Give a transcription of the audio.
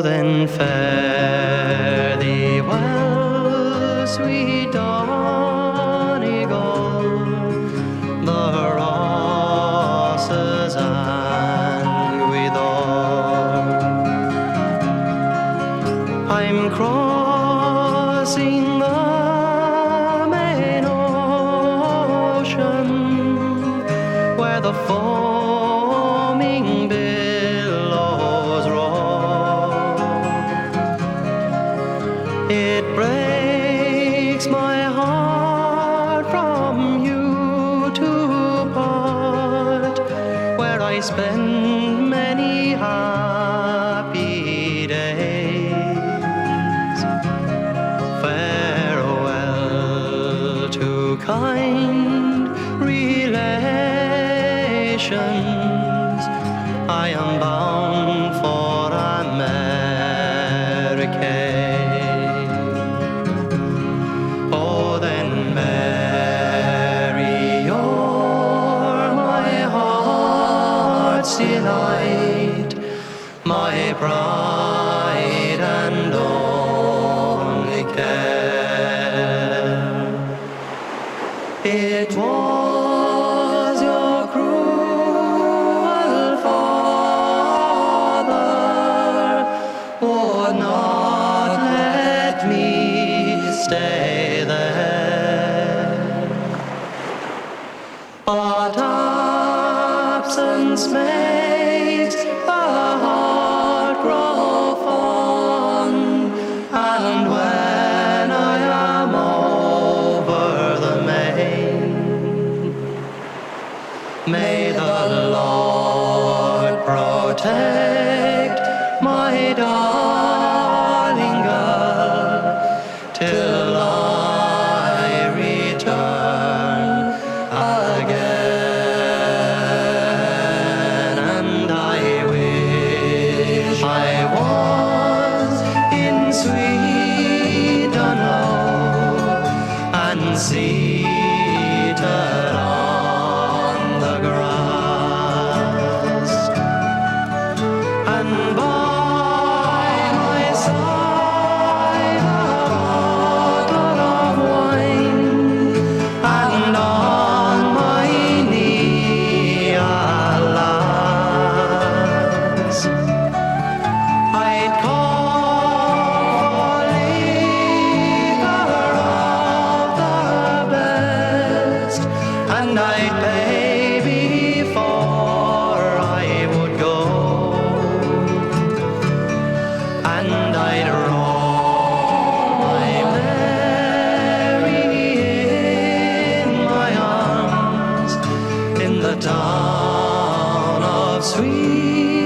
then fare thee well, sweet Donegal, the rosses and withal. I'm crossing the main ocean, where the foaming billows roll. It breaks my heart from you to part, where I spend many happy days. Farewell to kind relations, I am bound for America. Oh, then Mary, you're my heart's delight, my pride and only care. It was your cruel father would not let me stay there, but absence makes the heart grow fond, and when I am over the main, may the Lord protect my darling girl till I return again. And I wish I was in sweet Dunlow and seated on the grass, and by my side a bottle of wine, and on my knee a lass. I'd call for liquor of the best, and I'd pay before I would go, and I'd roll my Mary in my arms in the town of sweet